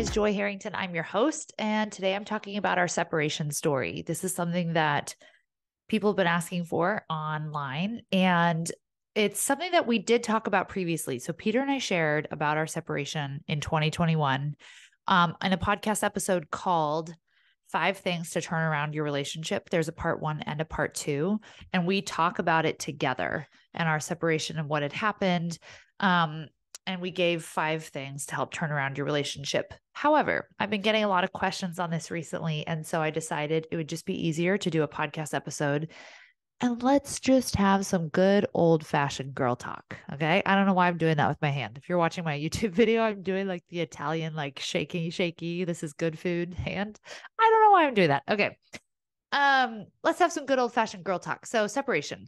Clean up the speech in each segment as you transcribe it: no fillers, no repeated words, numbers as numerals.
is Joy Harrington. I'm your host, and today I'm talking about our separation story. This is something that people have been asking for online, and it's something that we did talk about previously. So Peter and I shared about our separation in 2021 in a podcast episode called 5 Things to Turn Around Your Relationship. There's a part 1 and a part 2, and we talk about it together and our separation and what had happened. And we gave 5 things to help turn around your relationship. However, I've been getting a lot of questions on this recently. And so I decided it would just be easier to do a podcast episode. And let's just have some good old fashioned girl talk. Okay. I don't know why I'm doing that with my hand. If you're watching my YouTube video, I'm doing like the Italian, like shaky, this is good food hand. I don't know why I'm doing that. Okay. Let's have some good old fashioned girl talk. So separation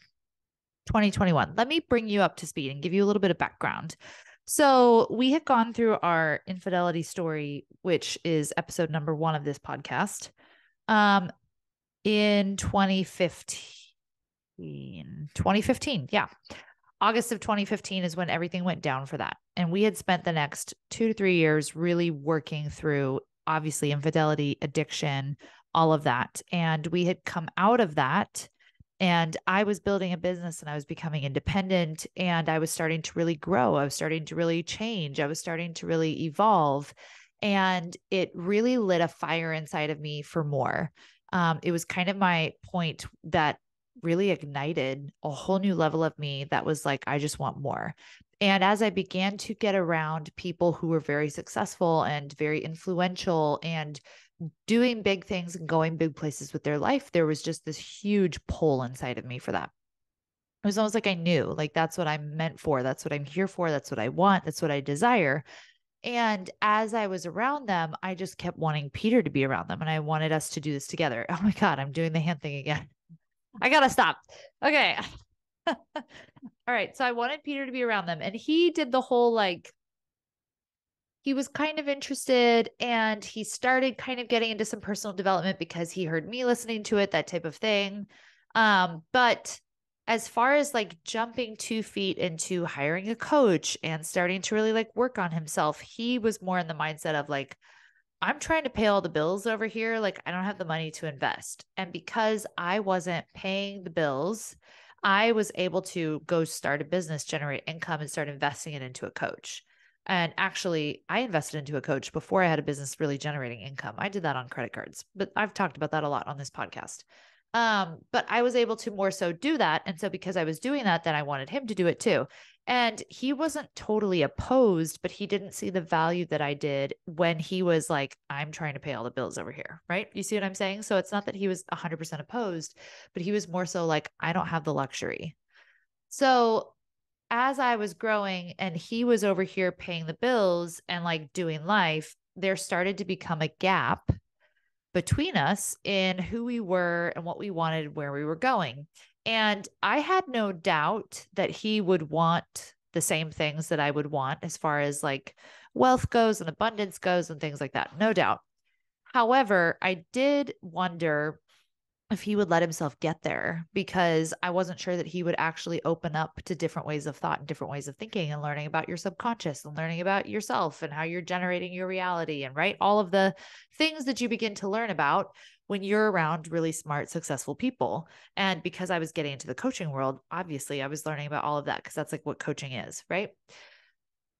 2021. Let me bring you up to speed and give you a little bit of background. So we had gone through our infidelity story, which is episode number 1 of this podcast, in 2015. Yeah. August of 2015 is when everything went down for that. And we had spent the next 2 to 3 years really working through, obviously, infidelity, addiction, all of that. And we had come out of that. And I was building a business and I was becoming independent and I was starting to really grow. I was starting to really change. I was starting to really evolve. And it really lit a fire inside of me for more. It was kind of my point that really ignited a whole new level of me that was like, I just want more. And as I began to get around people who were very successful and very influential and doing big things and going big places with their life, there was just this huge pull inside of me for that. It was almost like I knew, like, that's what I'm meant for. That's what I'm here for. That's what I want. That's what I desire. And as I was around them, I just kept wanting Peter to be around them. And I wanted us to do this together. Oh my God, I'm doing the hand thing again. I got to stop. Okay. All right. So I wanted Peter to be around them. And he did the whole, like, he was kind of interested and he started kind of getting into some personal development because he heard me listening to it, that type of thing. But as far as like jumping 2 feet into hiring a coach and starting to really like work on himself, he was more in the mindset of like, I'm trying to pay all the bills over here. Like, I don't have the money to invest. And because I wasn't paying the bills, I was able to go start a business, generate income, and start investing it into a coach. And actually, I invested into a coach before I had a business really generating income. I did that on credit cards, but I've talked about that a lot on this podcast. But I was able to more so do that. And so because I was doing that, then I wanted him to do it too. And he wasn't totally opposed, but he didn't see the value that I did when he was like, I'm trying to pay all the bills over here. Right. You see what I'm saying? So it's not that he was 100% opposed, but he was more so like, I don't have the luxury. So as I was growing and he was over here paying the bills and like doing life, there started to become a gap between us in who we were and what we wanted, where we were going. And I had no doubt that he would want the same things that I would want as far as like wealth goes and abundance goes and things like that. No doubt. However, I did wonder if he would let himself get there because I wasn't sure that he would actually open up to different ways of thought and different ways of thinking and learning about your subconscious and learning about yourself and how you're generating your reality and right. All of the things that you begin to learn about when you're around really smart, successful people. And because I was getting into the coaching world, obviously I was learning about all of that because that's like what coaching is, right?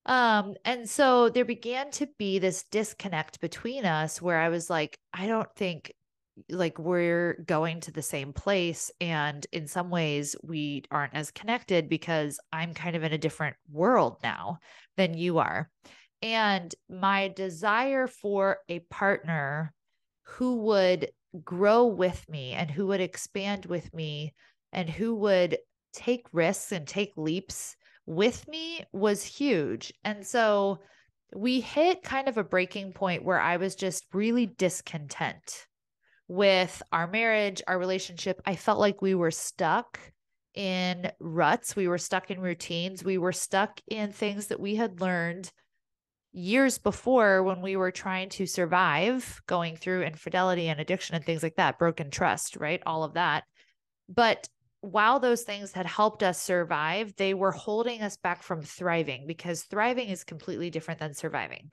And so there began to be this disconnect between us where I was like, I don't think like we're going to the same place. And in some ways we aren't as connected because I'm kind of in a different world now than you are. And my desire for a partner who would grow with me and who would expand with me and who would take risks and take leaps with me was huge. And so we hit kind of a breaking point where I was just really discontent with our marriage, our relationship. I felt like we were stuck in ruts. We were stuck in routines. We were stuck in things that we had learned years before when we were trying to survive, going through infidelity and addiction and things like that, broken trust, right? All of that. But while those things had helped us survive, they were holding us back from thriving because thriving is completely different than surviving.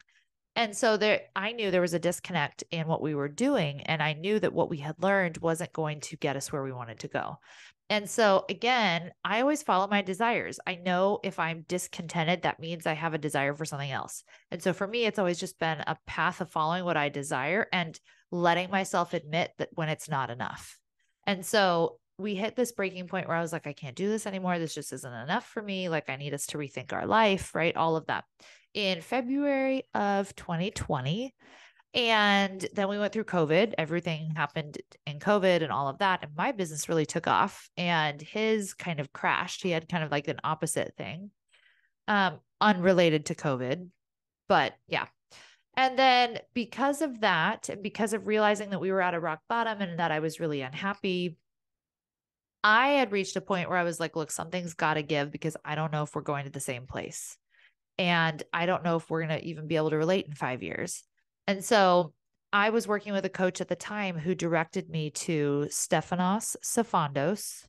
And so I knew there was a disconnect in what we were doing. And I knew that what we had learned wasn't going to get us where we wanted to go. And so again, I always follow my desires. I know if I'm discontented, that means I have a desire for something else. And so for me, it's always just been a path of following what I desire and letting myself admit that when it's not enough. And so we hit this breaking point where I was like, I can't do this anymore. This just isn't enough for me. Like, I need us to rethink our life, right? All of that in February of 2020. And then we went through COVID. Everything happened in COVID and all of that. And my business really took off and his kind of crashed. He had kind of like an opposite thing, unrelated to COVID. But yeah. And then because of that, and because of realizing that we were at a rock bottom and that I was really unhappy, I had reached a point where I was like, look, something's got to give because I don't know if we're going to the same place. And I don't know if we're going to even be able to relate in 5 years. And so I was working with a coach at the time who directed me to Stefanos Safandos.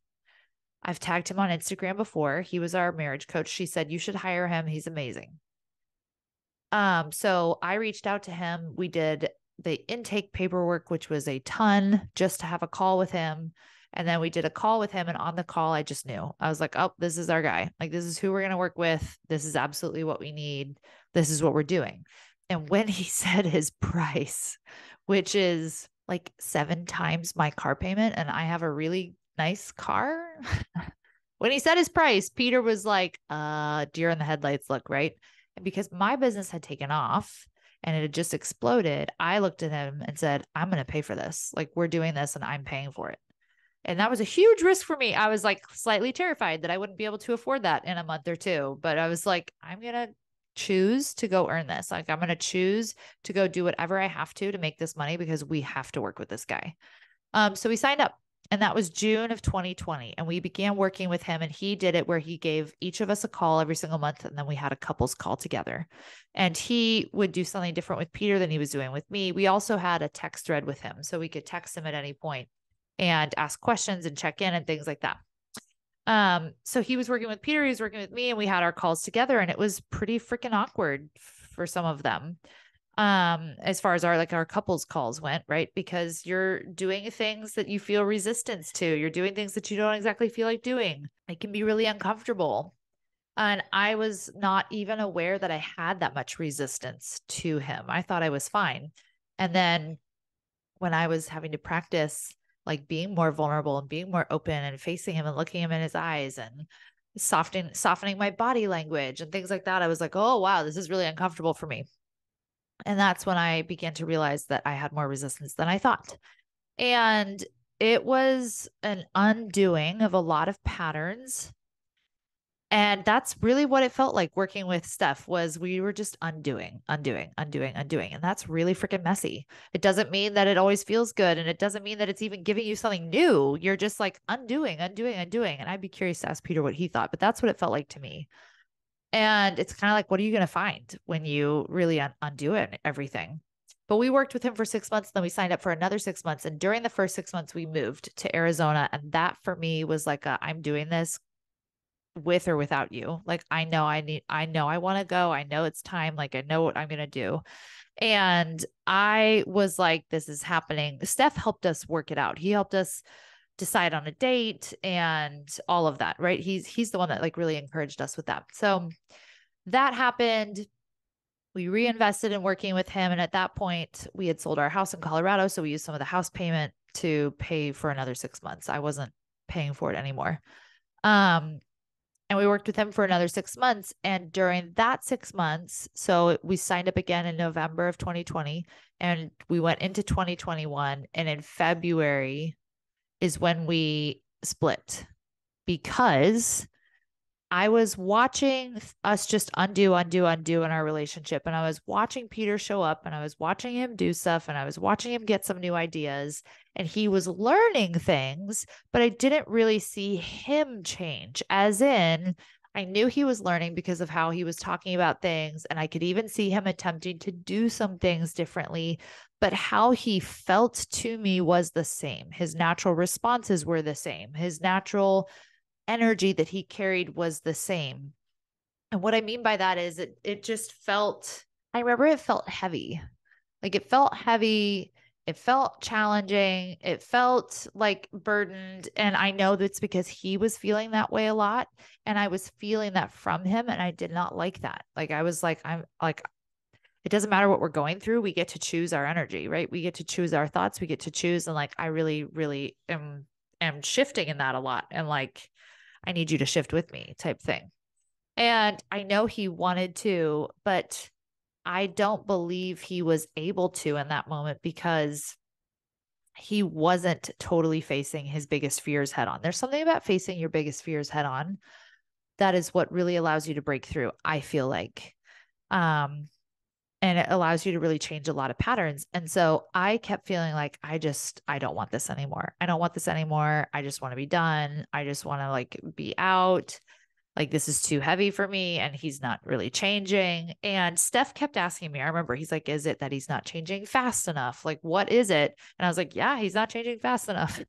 I've tagged him on Instagram before. He was our marriage coach. She said, you should hire him. He's amazing. So I reached out to him. We did the intake paperwork, which was a ton, just to have a call with him. And then we did a call with him. And on the call, I just knew. I was like, oh, this is our guy. Like, this is who we're going to work with. This is absolutely what we need. This is what we're doing. And when he said his price, which is like 7 times my car payment, and I have a really nice car. When he said his price, Peter was like, deer in the headlights look, right? And because my business had taken off and it had just exploded, I looked at him and said, I'm going to pay for this. Like, we're doing this and I'm paying for it. And that was a huge risk for me. I was like slightly terrified that I wouldn't be able to afford that in a month or two. But I was like, I'm going to choose to go earn this. Like, I'm going to choose to go do whatever I have to make this money because we have to work with this guy. So we signed up. And that was June of 2020. And we began working with him. And he did it where he gave each of us a call every single month. And then we had a couples call together. And he would do something different with Peter than he was doing with me. We also had a text thread with him. So we could text him at any point and ask questions and check in and things like that. So he was working with Peter, he was working with me, and we had our calls together. And it was pretty freaking awkward for some of them. As far as our couples calls went, right? Because you're doing things that you feel resistance to. You're doing things that you don't exactly feel like doing. It can be really uncomfortable. And I was not even aware that I had that much resistance to him. I thought I was fine. And then when I was having to practice like being more vulnerable and being more open and facing him and looking him in his eyes and softening my body language and things like that, I was like, oh, wow, this is really uncomfortable for me. And that's when I began to realize that I had more resistance than I thought. And it was an undoing of a lot of patterns. And that's really what it felt like working with Steph was we were just undoing. And that's really freaking messy. It doesn't mean that it always feels good. And it doesn't mean that it's even giving you something new. You're just like undoing. And I'd be curious to ask Peter what he thought, but that's what it felt like to me. And it's kind of like, what are you going to find when you really undo everything? But we worked with him for 6 months. Then we signed up for another 6 months. And during the first 6 months, we moved to Arizona. And that for me was like, I'm doing this with or without you. Like, I know I want to go. I know it's time. Like, I know what I'm going to do. And I was like, this is happening. Steph helped us work it out. He helped us decide on a date and all of that, right? He's the one that like really encouraged us with that. So that happened. We reinvested in working with him. And at that point we had sold our house in Colorado. So we used some of the house payment to pay for another 6 months. I wasn't paying for it anymore. And we worked with him for another 6 months. And during that 6 months, so we signed up again in November of 2020 and we went into 2021. And in February is when we split because I was watching us just undo in our relationship. And I was watching Peter show up and I was watching him do stuff and I was watching him get some new ideas and he was learning things, but I didn't really see him change, as in I knew he was learning because of how he was talking about things. And I could even see him attempting to do some things differently, but how he felt to me was the same. His natural responses were the same. His natural energy that he carried was the same. And what I mean by that is it just felt I remember it felt heavy. Like it felt heavy. It felt challenging. It felt like burdened. And I know that's because he was feeling that way a lot. And I was feeling that from him. And I did not like that. Like I was like, I'm like, it doesn't matter what we're going through. We get to choose our energy, right? We get to choose our thoughts. We get to choose. And like, I really, really am shifting in that a lot. And like, I need you to shift with me type thing. And I know he wanted to, but I don't believe he was able to in that moment because he wasn't totally facing his biggest fears head on. There's something about facing your biggest fears head on that is what really allows you to break through, I feel like. Um, and it allows you to really change a lot of patterns. And so I kept feeling like I don't want this anymore. I don't want this anymore. I just want to be done. I just want to like be out. Like this is too heavy for me and he's not really changing. And Steph kept asking me, I remember he's like, is it that he's not changing fast enough? Like, what is it? And I was like, yeah, he's not changing fast enough.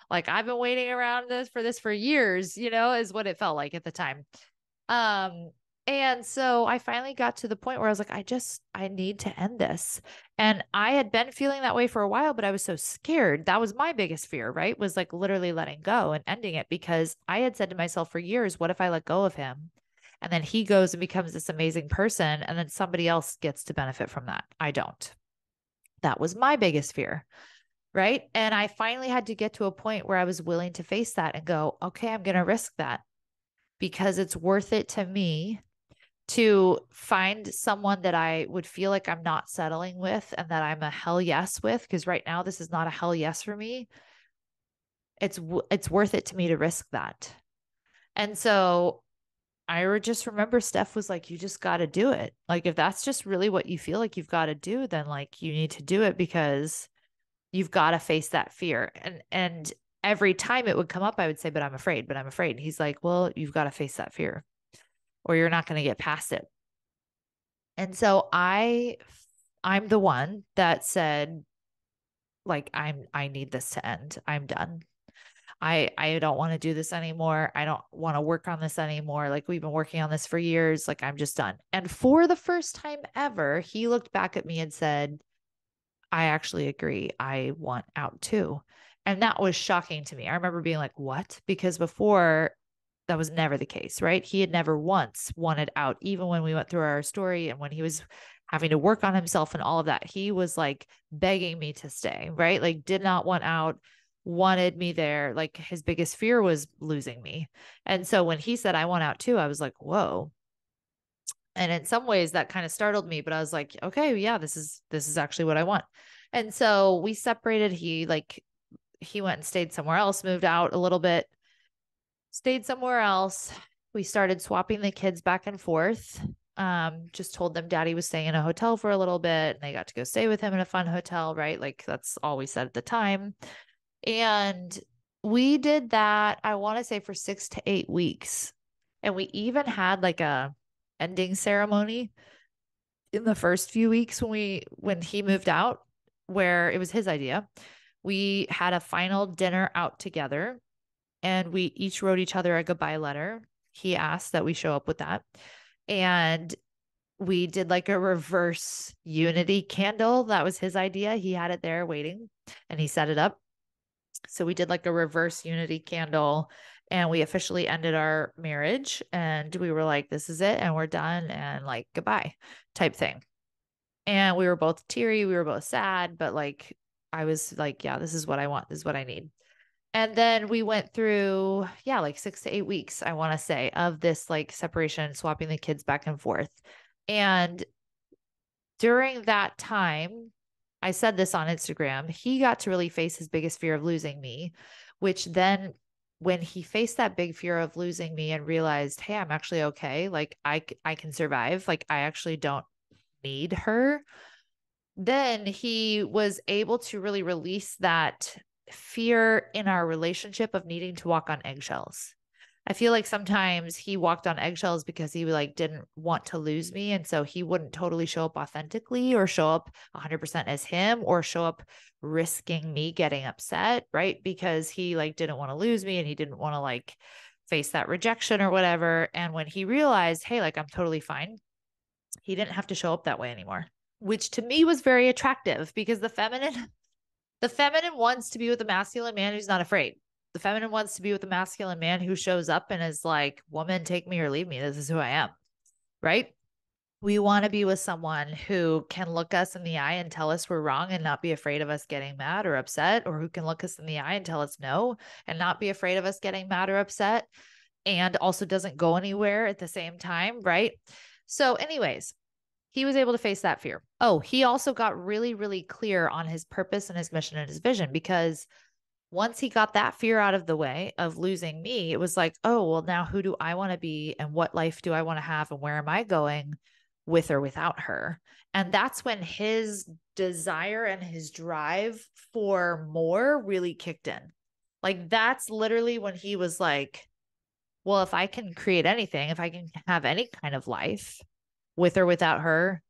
Like I've been waiting around this for years, is what it felt like at the time. Um, and so I finally got to the point where I was like, I need to end this. And I had been feeling that way for a while, but I was so scared. That was my biggest fear, right? Was like literally letting go and ending it because I had said to myself for years, what if I let go of him? And then he goes and becomes this amazing person, and then somebody else gets to benefit from that. I don't. That was my biggest fear. Right. And I finally had to get to a point where I was willing to face that and go, okay, I'm going to risk that because it's worth it to me to find someone that I would feel like I'm not settling with and that I'm a hell yes with. Because right now, this is not a hell yes for me. It's worth it to me to risk that. And so I just remember Steph was like, you just got to do it. Like, if that's just really what you feel like you've got to do, then like you need to do it because you've got to face that fear. And every time it would come up, I would say, but I'm afraid, but I'm afraid. And he's like, well, you've got to face that fear or you're not going to get past it. And so I'm the one that said, like, I need this to end. I'm done. I don't want to do this anymore. I don't want to work on this anymore. Like we've been working on this for years. Like I'm just done. And for the first time ever, he looked back at me and said, I actually agree. I want out too. And that was shocking to me. I remember being like, what? Because before that was never the case, right? He had never once wanted out, even when we went through our story and when he was having to work on himself and all of that. He was like begging me to stay, right? Like, did not want out, wanted me there. Like, his biggest fear was losing me. And so when he said, I want out too, I was like, whoa. And in some ways that kind of startled me, but I was like, okay, yeah, this is actually what I want. And so we separated. He went and stayed somewhere else, moved out a little bit, stayed somewhere else. We started swapping the kids back and forth. Just told them daddy was staying in a hotel for a little bit and they got to go stay with him in a fun hotel, right? Like that's all we said at the time. And we did that, I want to say for 6 to 8 weeks. And we even had like a ending ceremony in the first few weeks when he moved out, where it was his idea. We had a final dinner out together and we each wrote each other a goodbye letter. He asked that we show up with that. And we did like a reverse unity candle. That was his idea. He had it there waiting and he set it up. So we did like a reverse unity candle and we officially ended our marriage and we were like, this is it and we're done and like goodbye type thing. And we were both teary, we were both sad, but like I was like, yeah, this is what I want. This is what I need. And then we went through, yeah, like 6 to 8 weeks, I want to say, of this like separation, swapping the kids back and forth. And during that time, I said this on Instagram, he got to really face his biggest fear of losing me, which then when he faced that big fear of losing me and realized, hey, I'm actually okay. Like I can survive. Like I actually don't need her. Then he was able to really release that fear in our relationship of needing to walk on eggshells. I feel like sometimes he walked on eggshells because he like didn't want to lose me. And so he wouldn't totally show up authentically or show up 100% as him or show up risking me getting upset, right? Because he like didn't want to lose me and he didn't want to like face that rejection or whatever. And when he realized, hey, like I'm totally fine He didn't have to show up that way anymore, which to me was very attractive because the feminine wants to be with a masculine man who's not afraid. The feminine wants to be with a masculine man who shows up and is like, woman, take me or leave me. This is who I am. Right? We want to be with someone who can look us in the eye and tell us we're wrong and not be afraid of us getting mad or upset, or who can look us in the eye and tell us no and not be afraid of us getting mad or upset, and also doesn't go anywhere at the same time. Right? So anyways, he was able to face that fear. Oh, he also got really, really clear on his purpose and his mission and his vision, because once he got that fear out of the way of losing me, it was like, oh, well, now who do I want to be and what life do I want to have and where am I going with or without her? And that's when his desire and his drive for more really kicked in. Like, that's literally when he was like, well, if I can create anything, if I can have any kind of life with or without her,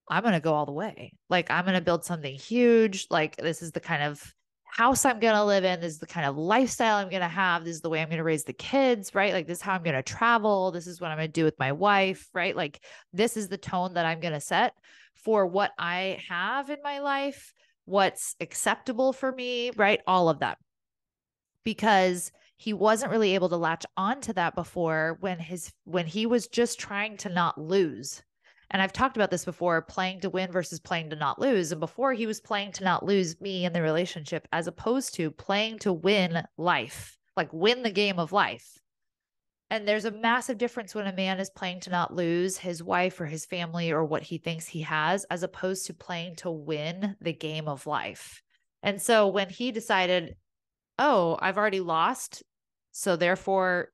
I'm going to go all the way. Like, I'm going to build something huge. Like, this is the kind of house I'm going to live in. This is the kind of lifestyle I'm going to have. This is the way I'm going to raise the kids, right? Like, this is how I'm going to travel. This is what I'm going to do with my wife, right? Like, this is the tone that I'm going to set for what I have in my life, what's acceptable for me, right? All of that. Because he wasn't really able to latch onto that before when he was just trying to not lose. And I've talked about this before, playing to win versus playing to not lose. And before, he was playing to not lose me in the relationship, as opposed to playing to win life, like win the game of life. And there's a massive difference when a man is playing to not lose his wife or his family or what he thinks he has, as opposed to playing to win the game of life. And so when he decided, oh, I've already lost, so therefore,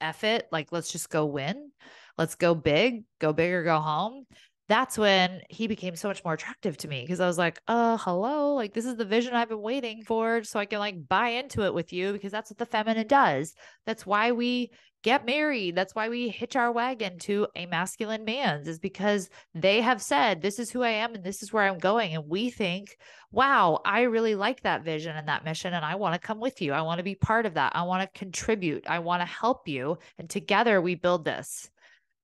F it, like, let's just go win. Let's go big or go home. That's when he became so much more attractive to me, because I was like, hello, like, this is the vision I've been waiting for, so I can like buy into it with you, because that's what the feminine does. That's why we get married. That's why we hitch our wagon to a masculine man's, is because they have said, this is who I am and this is where I'm going. And we think, wow, I really like that vision and that mission, and I want to come with you. I want to be part of that. I want to contribute. I want to help you. And together we build this.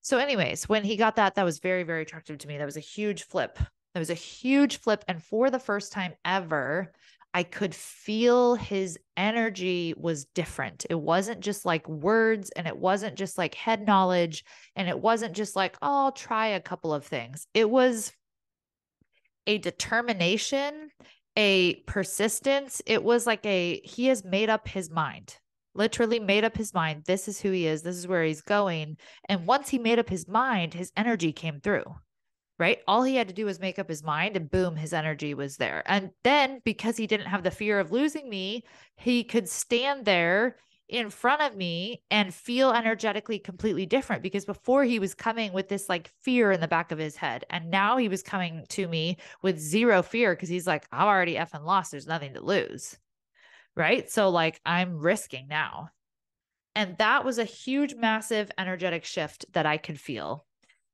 So anyways, when he got that, that was very, very attractive to me. That was a huge flip. That was a huge flip. And for the first time ever, I could feel his energy was different. It wasn't just like words, and it wasn't just like head knowledge, and it wasn't just like, oh, I'll try a couple of things. It was a determination, a persistence. It was like he has made up his mind. Literally made up his mind. This is who he is. This is where he's going. And once he made up his mind, his energy came through, right? All he had to do was make up his mind, and boom, his energy was there. And then, because he didn't have the fear of losing me, he could stand there in front of me and feel energetically completely different, because before he was coming with this like fear in the back of his head. And now he was coming to me with zero fear, because he's like, I've already effing lost. There's nothing to lose. Right. So like, I'm risking now. And that was a huge, massive energetic shift that I could feel.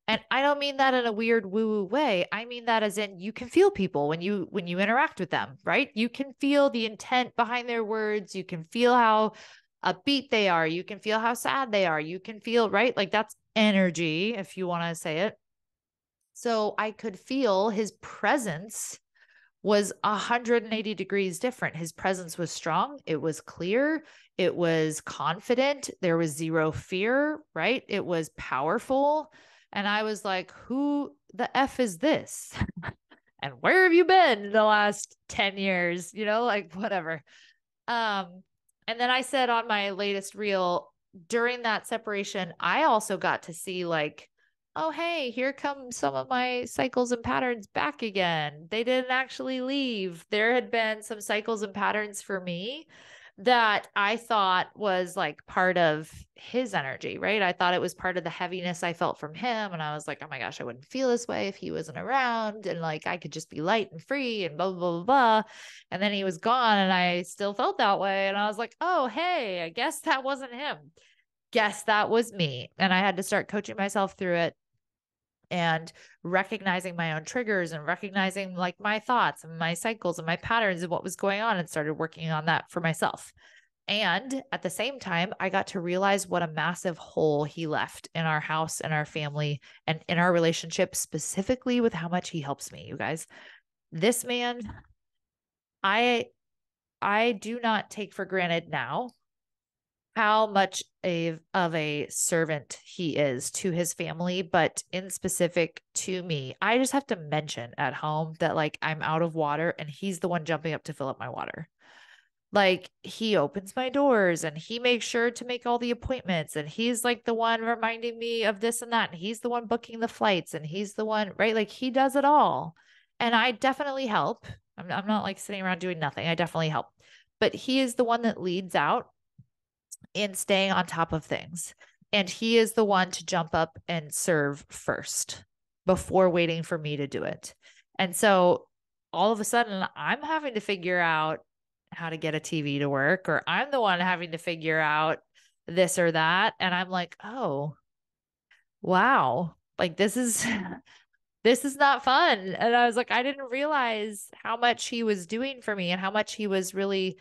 And I don't mean that in a weird woo-woo way. I mean that as in, you can feel people when you interact with them, right? You can feel the intent behind their words. You can feel how upbeat they are. You can feel how sad they are. You can feel, right? Like, that's energy, if you want to say it. So I could feel his presence was 180 degrees different. His presence was strong. It was clear. It was confident. There was zero fear, right? It was powerful. And I was like, who the F is this? And where have you been in the last 10 years? You know, like, whatever. And then I said on my latest reel, during that separation, I also got to see like, oh, hey, here come some of my cycles and patterns back again. They didn't actually leave. There had been some cycles and patterns for me that I thought was like part of his energy, right? I thought it was part of the heaviness I felt from him. And I was like, oh my gosh, I wouldn't feel this way if he wasn't around. And like, I could just be light and free and blah, blah, blah, blah. And then he was gone and I still felt that way. And I was like, oh, hey, I guess that wasn't him. Guess that was me. And I had to start coaching myself through it, and recognizing my own triggers and recognizing like my thoughts and my cycles and my patterns and what was going on, and started working on that for myself. And at the same time, I got to realize what a massive hole he left in our house and our family and in our relationship, specifically with how much he helps me, you guys. This man, I I do not take for granted now how much of a servant he is to his family, but in specific to me. I just have to mention at home that like I'm out of water and he's the one jumping up to fill up my water. Like he opens my doors and he makes sure to make all the appointments and he's like the one reminding me of this and that. And he's the one booking the flights and he's the one, right? Like he does it all. And I definitely help. I'm not like sitting around doing nothing. I definitely help. But he is the one that leads out in staying on top of things. And he is the one to jump up and serve first before waiting for me to do it. And so all of a sudden, I'm having to figure out how to get a TV to work, or I'm the one having to figure out this or that. And I'm like, oh, wow, like this is. This is not fun. And I was like, I didn't realize how much he was doing for me and how much he was really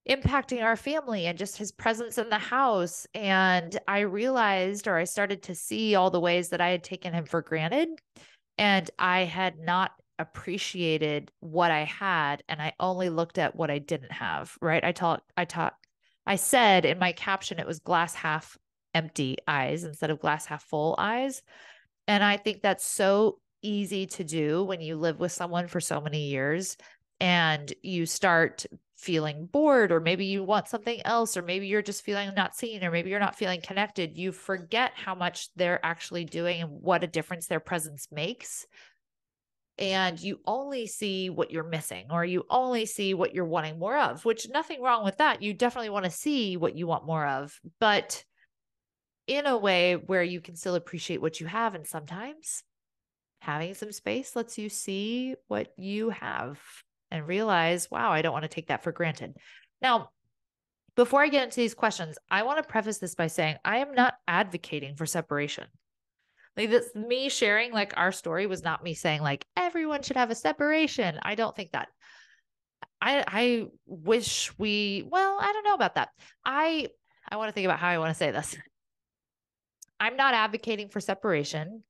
impacting our family and just his presence in the house. And I realized, or I started to see all the ways that I had taken him for granted and I had not appreciated what I had. And I only looked at what I didn't have, right? I said in my caption, it was glass half empty eyes instead of glass half full eyes. And I think that's so easy to do when you live with someone for so many years and you start feeling bored, or maybe you want something else, or maybe you're just feeling not seen, or maybe you're not feeling connected. You forget how much they're actually doing and what a difference their presence makes. And you only see what you're missing, or you only see what you're wanting more of, which nothing wrong with that. You definitely want to see what you want more of, but in a way where you can still appreciate what you have. And sometimes having some space lets you see what you have and realize, wow, I don't want to take that for granted. Now, before I get into these questions, I want to preface this by saying I am not advocating for separation. Like this, me sharing like our story was not me saying like everyone should have a separation. I don't think that. I wish well, I don't know about that. I want to think about how I want to say this. I'm not advocating for separation.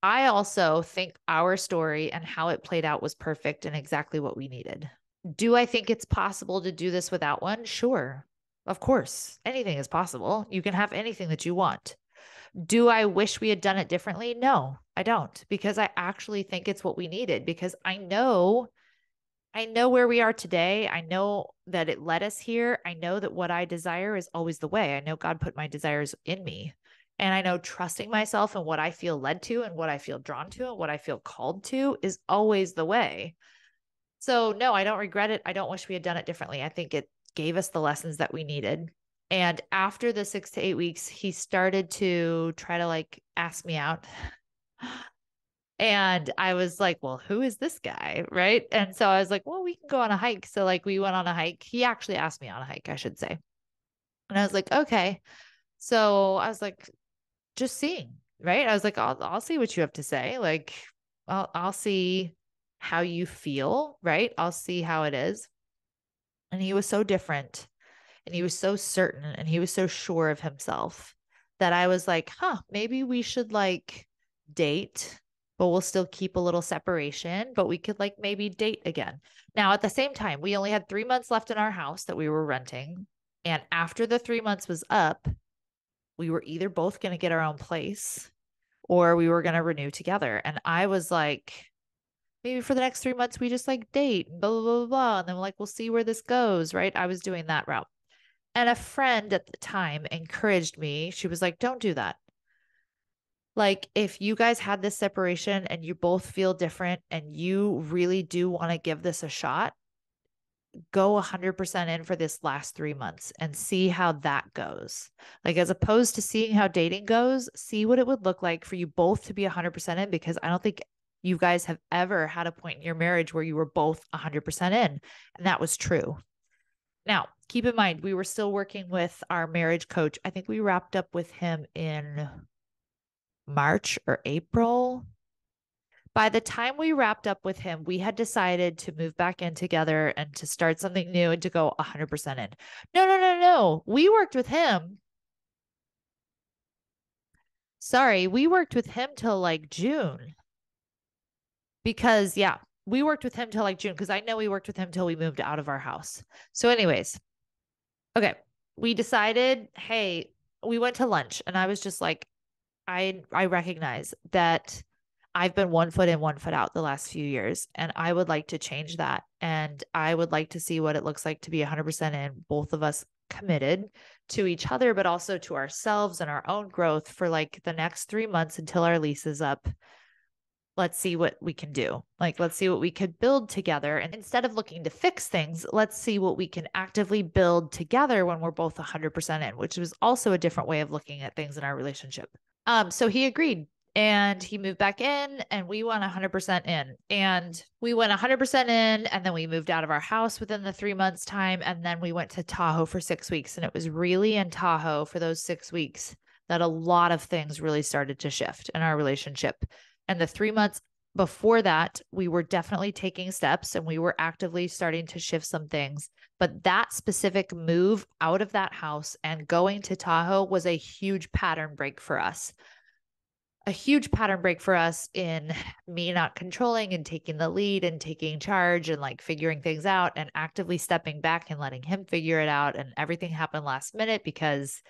I also think our story and how it played out was perfect and exactly what we needed. Do I think it's possible to do this without one? Sure. Of course. Anything is possible. You can have anything that you want. Do I wish we had done it differently? No, I don't, because I actually think it's what we needed, because I know where we are today. I know that it led us here. I know that what I desire is always the way. I know God put my desires in me. And I know trusting myself and what I feel led to and what I feel drawn to and what I feel called to is always the way. So, no, I don't regret it. I don't wish we had done it differently. I think it gave us the lessons that we needed. And after the 6 to 8 weeks, he started to try to like ask me out. And I was like, well, who is this guy? Right. And so I was like, well, we can go on a hike. So like we went on a hike. He actually asked me on a hike, I should say. And I was like, okay. So I was like, just seeing, right? I was like, I'll see what you have to say. Like, I'll see how you feel, right? I'll see how it is. And he was so different and he was so certain and he was so sure of himself that I was like, maybe we should like date, but we'll still keep a little separation, but we could like maybe date again. Now, at the same time, we only had 3 months left in our house that we were renting. And after the 3 months was up, we were either both going to get our own place or we were going to renew together. And I was like, maybe for the next 3 months, we just like date, blah, blah, blah, blah. And then like, we'll see where this goes. Right. I was doing that route. And a friend at the time encouraged me. She was like, don't do that. Like, if you guys had this separation and you both feel different and you really do want to give this a shot, go 100% in for this last 3 months and see how that goes. Like, as opposed to seeing how dating goes, see what it would look like for you both to be 100% in, because I don't think you guys have ever had a point in your marriage where you were both 100% in. And that was true. Now, keep in mind, we were still working with our marriage coach. I think we wrapped up with him in March or April. By the time we wrapped up with him, we had decided to move back in together and to start something new and to go 100% in. No, no, no, no. We worked with him. Sorry, we worked with him till like June. Because, yeah, we worked with him till like June because I know we worked with him till we moved out of our house. So, anyways, okay, we decided, hey, we went to lunch and I was just like, I recognize that I've been 1 foot in, 1 foot out the last few years, and I would like to change that. And I would like to see what it looks like to be 100% in, both of us committed to each other, but also to ourselves and our own growth for like the next 3 months until our lease is up. Let's see what we can do. Like, let's see what we could build together. And instead of looking to fix things, let's see what we can actively build together when we're both 100% in, which was also a different way of looking at things in our relationship. So he agreed and he moved back in and we went 100% in, and we went 100% in. And then we moved out of our house within the 3 months time. And then we went to Tahoe for 6 weeks. And it was really in Tahoe for those 6 weeks that a lot of things really started to shift in our relationship. And the 3 months before that, we were definitely taking steps and we were actively starting to shift some things. But that specific move out of that house and going to Tahoe was a huge pattern break for us. A huge pattern break for us in me not controlling and taking the lead and taking charge and like figuring things out and actively stepping back and letting him figure it out. And everything happened last minute because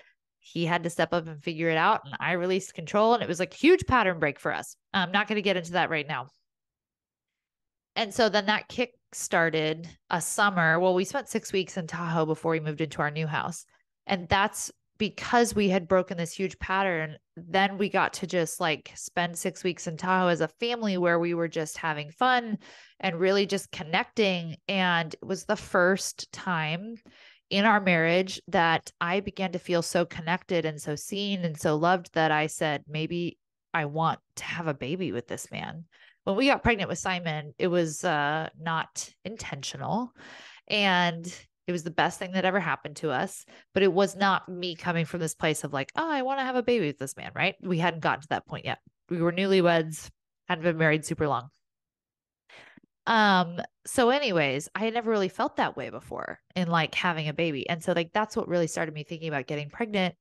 he had to step up and figure it out. And I released control. And it was like a huge pattern break for us. I'm not going to get into that right now. And so then that kick started a summer. Well, we spent 6 weeks in Tahoe before we moved into our new house. And that's because we had broken this huge pattern. Then we got to just like spend 6 weeks in Tahoe as a family where we were just having fun and really just connecting. And it was the first time in our marriage that I began to feel so connected and so seen and so loved that I said, maybe I want to have a baby with this man. When we got pregnant with Simon, it was not intentional. And it was the best thing that ever happened to us. But it was not me coming from this place of like, oh, I want to have a baby with this man, right? We hadn't gotten to that point yet. We were newlyweds, hadn't been married super long. So anyways, I had never really felt that way before in like having a baby. And so like that's what really started me thinking about getting pregnant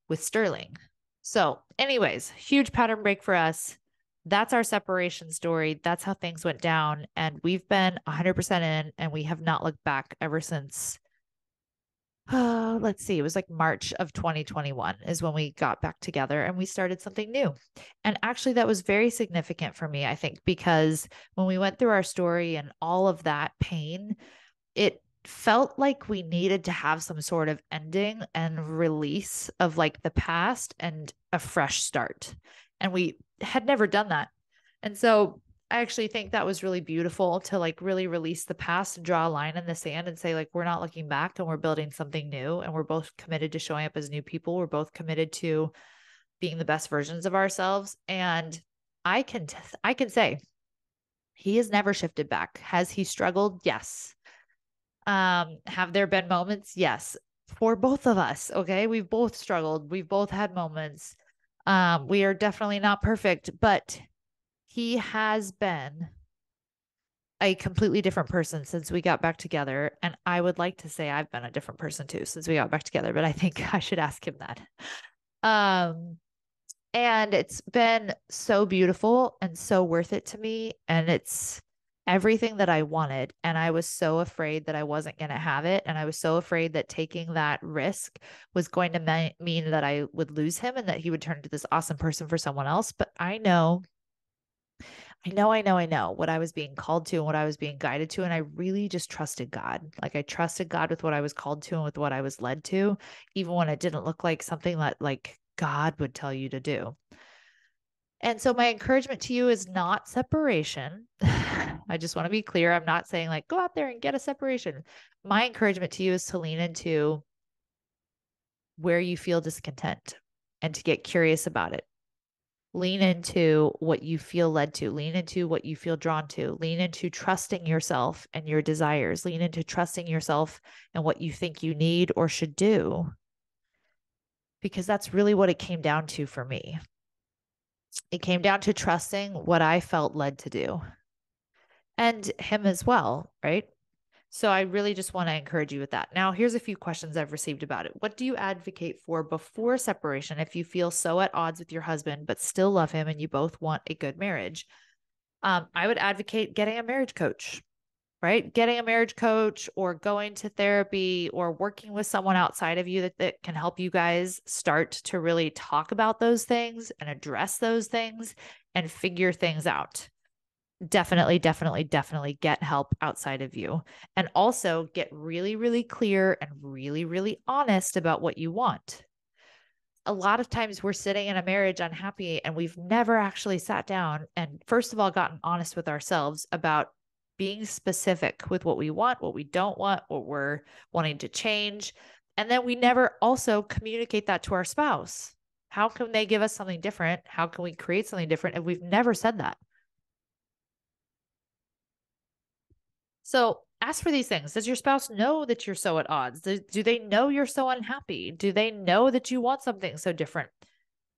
with Sterling. So anyways, huge pattern break for us. That's our separation story. That's how things went down. And we've been 100% in and we have not looked back ever since. Let's see. It was like March of 2021 is when we got back together and we started something new. And actually, that was very significant for me, I think, because when we went through our story and all of that pain, it felt like we needed to have some sort of ending and release of like the past and a fresh start. And we had never done that. And so I actually think that was really beautiful to like really release the past and draw a line in the sand and say, like, we're not looking back and we're building something new. And we're both committed to showing up as new people. We're both committed to being the best versions of ourselves. And I can say he has never shifted back. Has he struggled? Yes. Have there been moments? Yes. For both of us. Okay. We've both struggled. We've both had moments. We are definitely not perfect, but he has been a completely different person since we got back together. And I would like to say I've been a different person too since we got back together, but I think I should ask him that. And it's been so beautiful and so worth it to me. And it's everything that I wanted. And I was so afraid that I wasn't going to have it. And I was so afraid that taking that risk was going to mean that I would lose him and that he would turn into this awesome person for someone else. But I know what I was being called to and what I was being guided to. And I really just trusted God. Like I trusted God with what I was called to and with what I was led to, even when it didn't look like something that like God would tell you to do. And so my encouragement to you is not separation. I just want to be clear. I'm not saying like, go out there and get a separation. My encouragement to you is to lean into where you feel discontent and to get curious about it. Lean into what you feel led to. Lean into what you feel drawn to. Lean into trusting yourself and your desires. Lean into trusting yourself and what you think you need or should do. Because that's really what it came down to for me. It came down to trusting what I felt led to do, and him as well, right? So I really just want to encourage you with that. Now, here's a few questions I've received about it. What do you advocate for before separation if you feel so at odds with your husband, but still love him and you both want a good marriage? I would advocate getting a marriage coach, right? Getting a marriage coach or going to therapy or working with someone outside of you that can help you guys start to really talk about those things and address those things and figure things out. Definitely, definitely, definitely get help outside of you. And also get really, really clear and really, really honest about what you want. A lot of times we're sitting in a marriage unhappy and we've never actually sat down and, first of all, gotten honest with ourselves about being specific with what we want, what we don't want, what we're wanting to change. And then we never also communicate that to our spouse. How can they give us something different? How can we create something different if we've never said that? So ask for these things. Does your spouse know that you're so at odds? Do they know you're so unhappy? Do they know that you want something so different?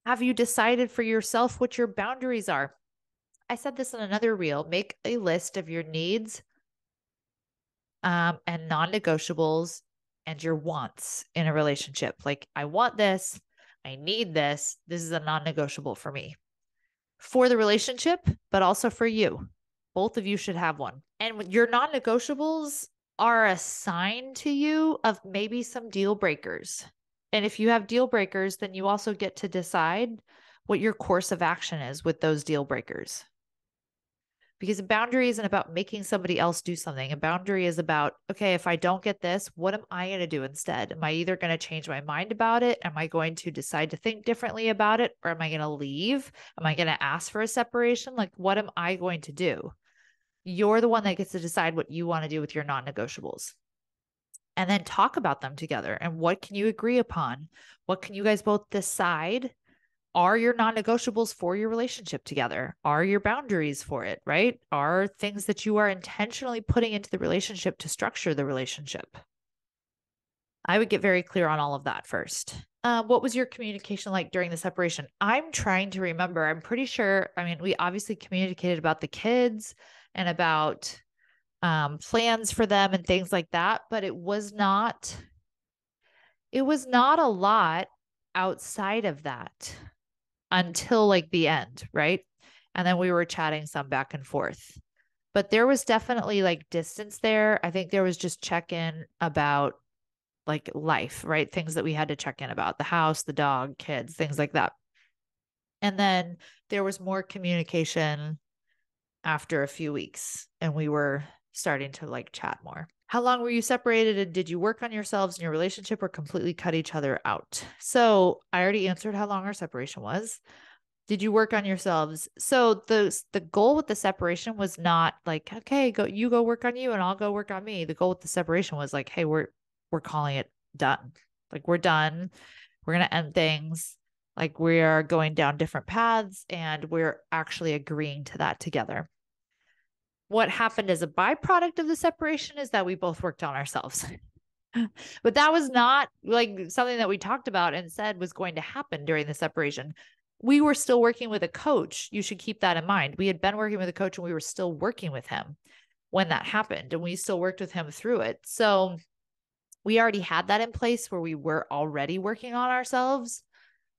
Have you decided for yourself what your boundaries are? I said this in another reel. Make a list of your needs and non-negotiables and your wants in a relationship. Like, I want this. I need this. This is a non-negotiable for me. For the relationship, but also for you. Both of you should have one. And your non negotiables are a sign to you of maybe some deal breakers. And if you have deal breakers, then you also get to decide what your course of action is with those deal breakers. Because a boundary isn't about making somebody else do something. A boundary is about, okay, if I don't get this, what am I going to do instead? Am I either going to change my mind about it? Am I going to decide to think differently about it? Or am I going to leave? Am I going to ask for a separation? Like, what am I going to do? You're the one that gets to decide what you want to do with your non-negotiables. And then talk about them together. And what can you agree upon? What can you guys both decide are your non-negotiables for your relationship together? Are your boundaries for it, right? Are things that you are intentionally putting into the relationship to structure the relationship? I would get very clear on all of that first. What was your communication like during the separation? I'm trying to remember. I'm pretty sure, I mean, we obviously communicated about the kids and about plans for them and things like that, but it was not a lot outside of that until like the end, right? And then we were chatting some back and forth. But there was definitely like distance there. I think there was just check-in about like life, right? Things that we had to check in about, the house, the dog, kids, things like that. And then there was more communication after a few weeks and we were starting to like chat more. How long were you separated and did you work on yourselves in your relationship or completely cut each other out? So I already answered how long our separation was. Did you work on yourselves? So the goal with the separation was not like, okay, go work on you and I'll go work on me. The goal with the separation was like, hey, we're calling it done. Like, we're done. We're going to end things. Like, we are going down different paths and we're actually agreeing to that together. What happened as a byproduct of the separation is that we both worked on ourselves. But that was not like something that we talked about and said was going to happen during the separation. We were still working with a coach. You should keep that in mind. We had been working with a coach and we were still working with him when that happened, and we still worked with him through it. So we already had that in place where we were already working on ourselves.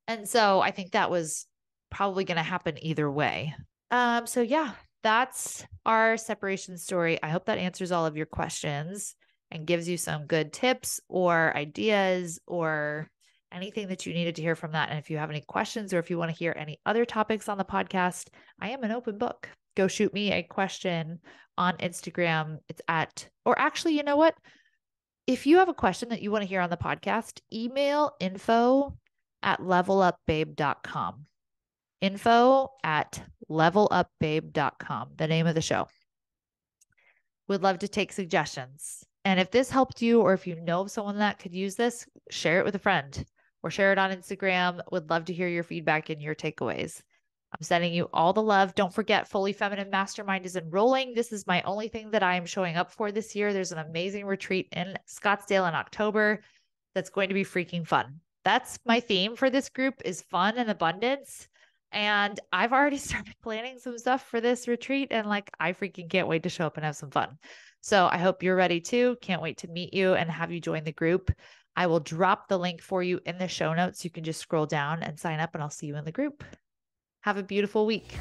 And so I think that was probably going to happen either way. So yeah, that's our separation story. I hope that answers all of your questions and gives you some good tips or ideas or anything that you needed to hear from that. And if you have any questions or if you want to hear any other topics on the podcast, I am an open book. Go shoot me a question on Instagram. It's or actually, you know what? If you have a question that you want to hear on the podcast, email info@levelupbabe.com. info@levelupbabe.com, the name of the show. Would love to take suggestions. And if this helped you, or if you know of someone that could use this, share it with a friend or share it on Instagram. Would love to hear your feedback and your takeaways. I'm sending you all the love. Don't forget, Fully Feminine Mastermind is enrolling. This is my only thing that I am showing up for this year. There's an amazing retreat in Scottsdale in October that's going to be freaking fun. That's my theme for this group, is fun and abundance. And I've already started planning some stuff for this retreat, and like, I freaking can't wait to show up and have some fun. So I hope you're ready too. Can't wait to meet you and have you join the group. I will drop the link for you in the show notes. You can just scroll down and sign up, and I'll see you in the group. Have a beautiful week.